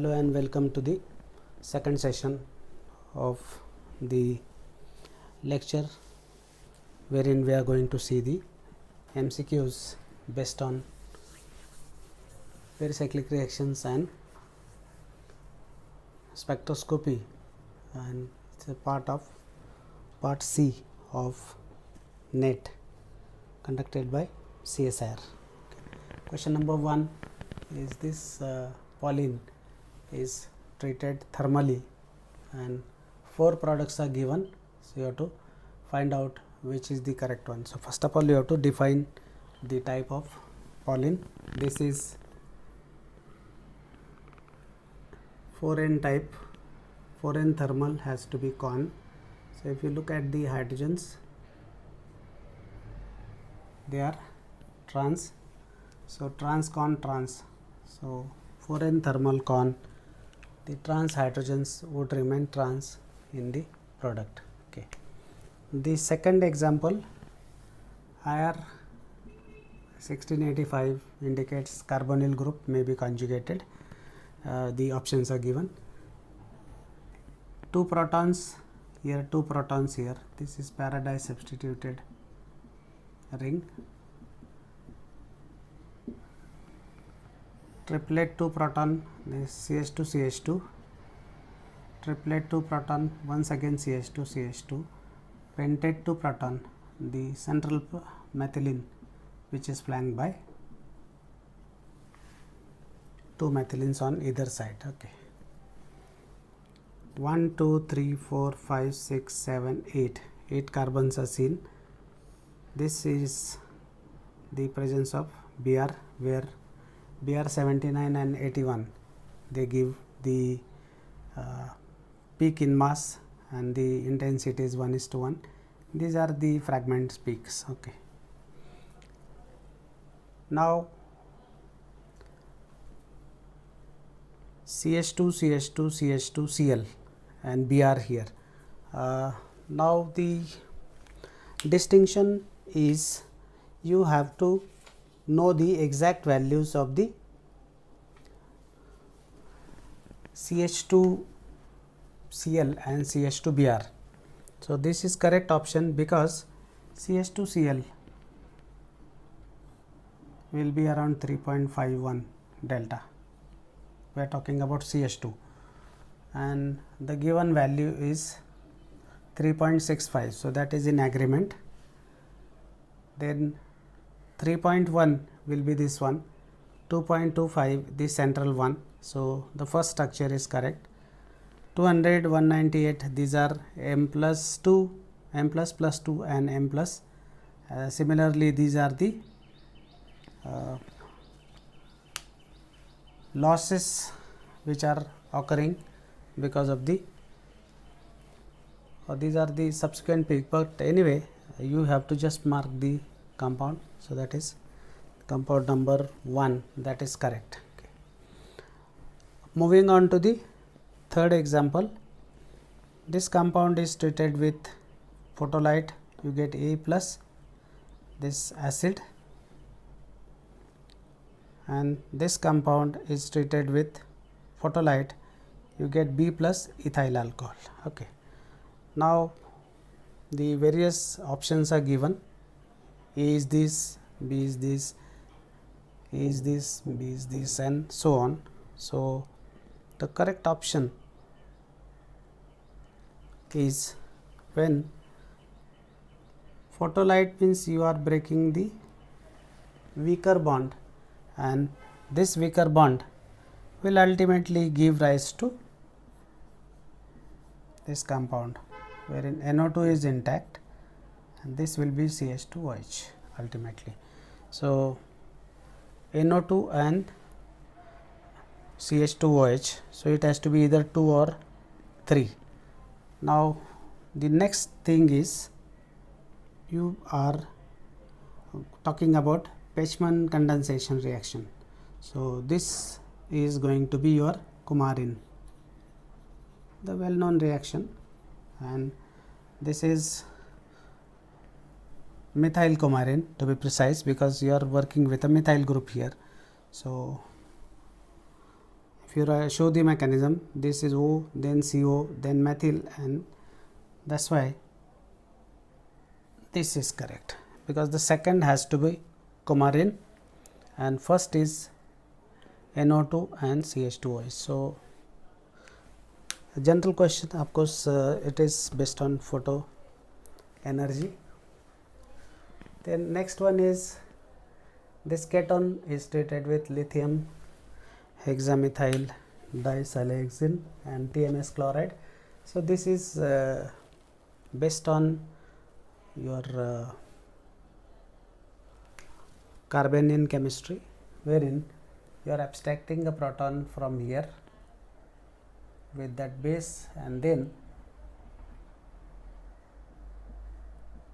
Hello and welcome to the second session of the lecture wherein we are going to see the MCQs based on pericyclic reactions and spectroscopy, and it's a part of part C of NET conducted by CSIR. Question number 1 is this Pauline is treated thermally and 4 products are given, so you have to find out which is the correct one. So first of all you have to define the type of Pauline. This is 4n type. 4n thermal has to be con. So if you look at the hydrogens, they are trans, so trans con trans, so 4n thermal con, the trans hydrogens would remain trans in the product. Okay. The second example, IR 1685 indicates carbonyl group may be conjugated. The options are given. 2 protons here, 2 protons here. This is paradise substituted ring. Triplet 2 proton, this CH2 CH2. Triplet 2 proton, once again CH2 CH2. Pentate 2 proton, the central methylene which is flanked by 2 methylenes on either side. Okay. 1 2 3 4 5 6 7 8, 8 carbons are seen. This is the presence of Br, where Br 79 and 81 they give the peak in mass and the intensity is 1:1. These are the fragments peaks. Okay. Now CH2 CH2 CH2 Cl and Br here. Now the distinction is you have to know the exact values of the CH2 Cl and CH2 Br. So this is correct option because CH2 Cl will be around 3.51 delta. We are talking about CH2 and the given value is 3.65, so that is in agreement. Then 3.1 will be this one, 2.25 the central one, so the first structure is correct. 200, 198, these are M plus 2, M plus plus 2 and M plus. Similarly these are the losses which are occurring because of the these are the subsequent peak, but anyway you have to just mark the compound, so that is compound number 1, that is correct. Okay. Moving on to the third example, this compound is treated with photolite, you get A plus this acid, and this compound is treated with photolite, you get B plus ethyl alcohol. Okay. Now the various options are given. A is this, B is this, A is this, B is this, and so on. So the correct option is when photolite means you are breaking the weaker bond, and this weaker bond will ultimately give rise to this compound wherein NO2 is intact and this will be CH2OH ultimately. So NO2 and CH2OH, so it has to be either 2 or 3. Now the next thing is you are talking about Pechmann condensation reaction. So this is going to be your coumarin, the well known reaction, and this is methyl coumarin to be precise because you are working with a methyl group here. So if you show the mechanism, this is O, then CO, then methyl, and that's why this is correct, because the second has to be coumarin and first is NO2 and CH2OH. So, a general question, of course, it is based on photo energy. Then next one is, this cation is treated with lithium hexamethyl disilahexane and TMS chloride. So, this is based on your Carbanian chemistry, wherein you are abstracting a proton from here with that base, and then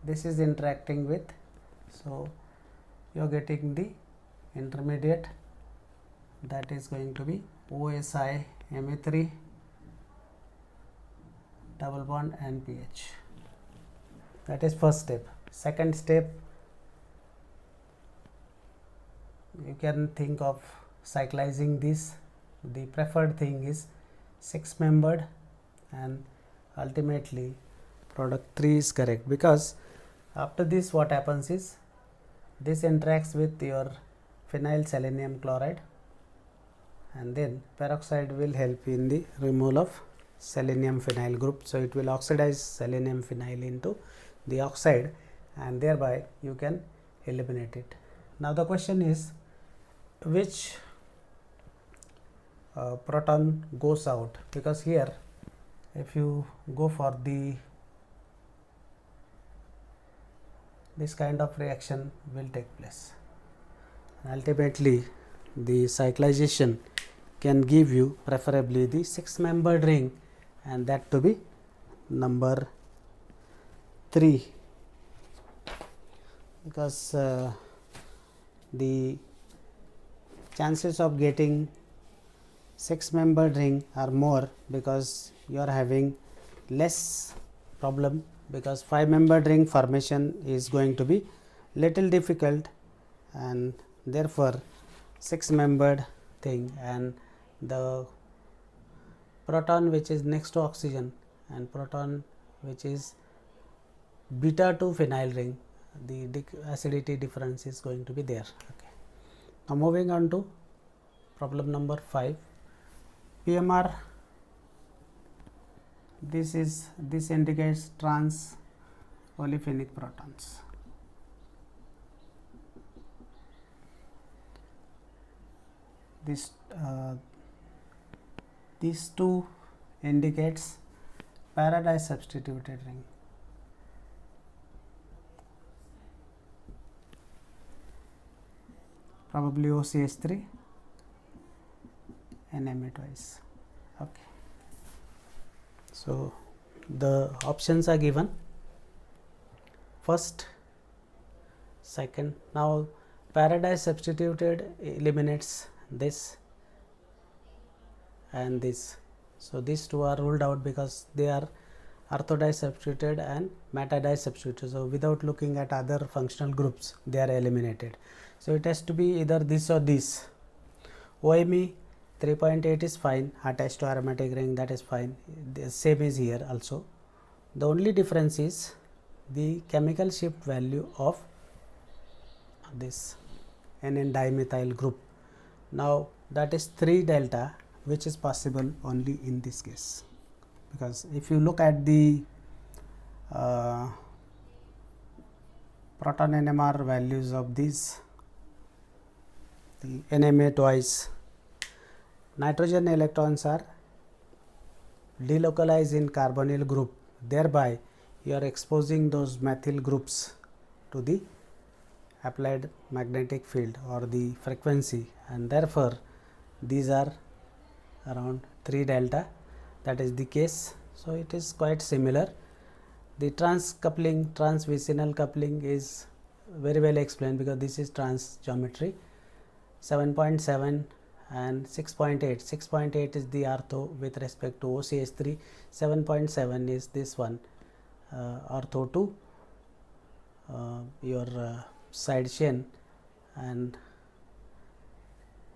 this is interacting with, so you are getting the intermediate, that is going to be OSI Ma3 double bond NPH. That is first step. Second step, you can think of cyclizing this. The preferred thing is 6 membered, and ultimately product 3 is correct, because after this what happens is, this interacts with your phenyl selenium chloride, and then peroxide will help in the removal of selenium phenyl group. So, it will oxidize selenium phenyl into the oxide, and thereby you can eliminate it. Now, the question is, which proton goes out, because here if you go for this kind of reaction will take place, and ultimately the cyclization can give you preferably the 6 membered ring, and that to be number 3, because the chances of getting 6 membered ring are more, because you are having less problem, because 5 membered ring formation is going to be little difficult, and therefore 6 membered thing, and the proton which is next to oxygen and proton which is beta 2 phenyl ring, the acidity difference is going to be there. Okay. Now, moving on to problem number 5. PMR, this indicates trans olefinic protons. These two indicates Paradise substituted ring. Probably OCH3 and Na twice. Okay. So, the options are given, first, second. Now, Paradise substituted eliminates this and this. So, these two are ruled out because they are orthodisubstituted and metadisubstituted. So, without looking at other functional groups, they are eliminated. So, it has to be either this or this. OMe 3.8 is fine, attached to aromatic ring, that is fine. The same is here also. The only difference is the chemical shift value of this NN dimethyl group. Now, that is 3 delta, which is possible only in this case, because if you look at the proton NMR values of these, the NMA twice, nitrogen electrons are delocalized in carbonyl group, thereby you are exposing those methyl groups to the applied magnetic field or the frequency, and therefore these are around 3 delta, that is the case. So, it is quite similar. The trans coupling, trans vicinal coupling is very well explained, because this is trans geometry. 7.7 and 6.8, 6.8 is the ortho with respect to OCH3, 7.7 is this one ortho to your side chain, and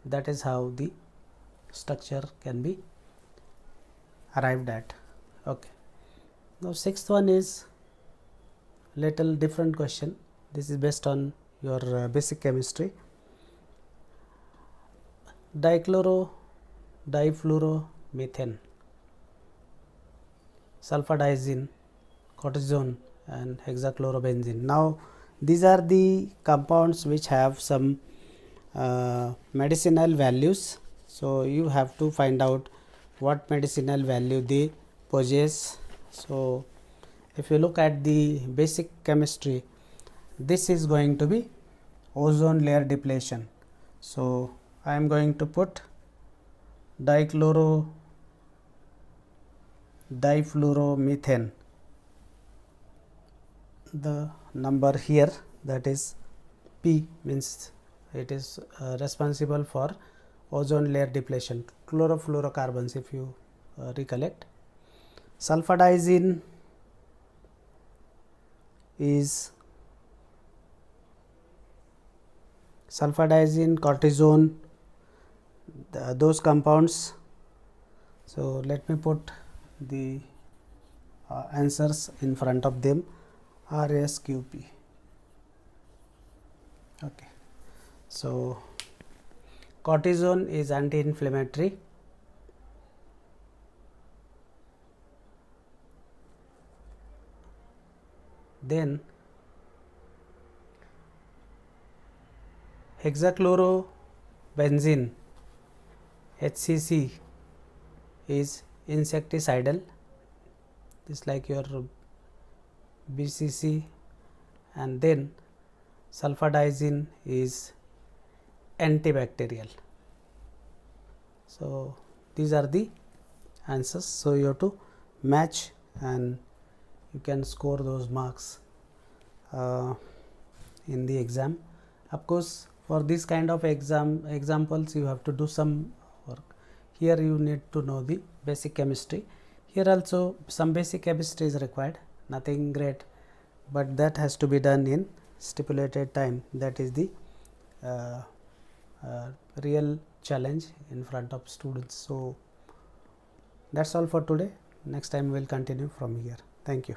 that is how the structure can be arrived at. Okay. Now sixth one is little different question. This is based on your basic chemistry. Dichloro, difluoromethane, sulfadiazine, cortisone and hexachlorobenzene. Now these are the compounds which have some medicinal values. So you have to find out what medicinal value they possess. So if you look at the basic chemistry, this is going to be ozone layer depletion. So I am going to put difluoromethane, the number here, that is P, means it is responsible for ozone layer depletion, chlorofluorocarbons if you recollect. Sulfadiazine is cortisone, those compounds. So let me put the answers in front of them. RSQP. Okay. So cortisone is anti-inflammatory. Then hexachlorobenzene, HCC, is insecticidal, just like your BCC, and then sulfadiazine is antibacterial. So these are the answers. So you have to match and you can score those marks in the exam. Of course, for this kind of examples you have to do some work. Here you need to know the basic chemistry. Here also some basic chemistry is required, nothing great, but that has to be done in stipulated time. That is the real challenge in front of students. So that's all for today. Next time we will continue from here. Thank you.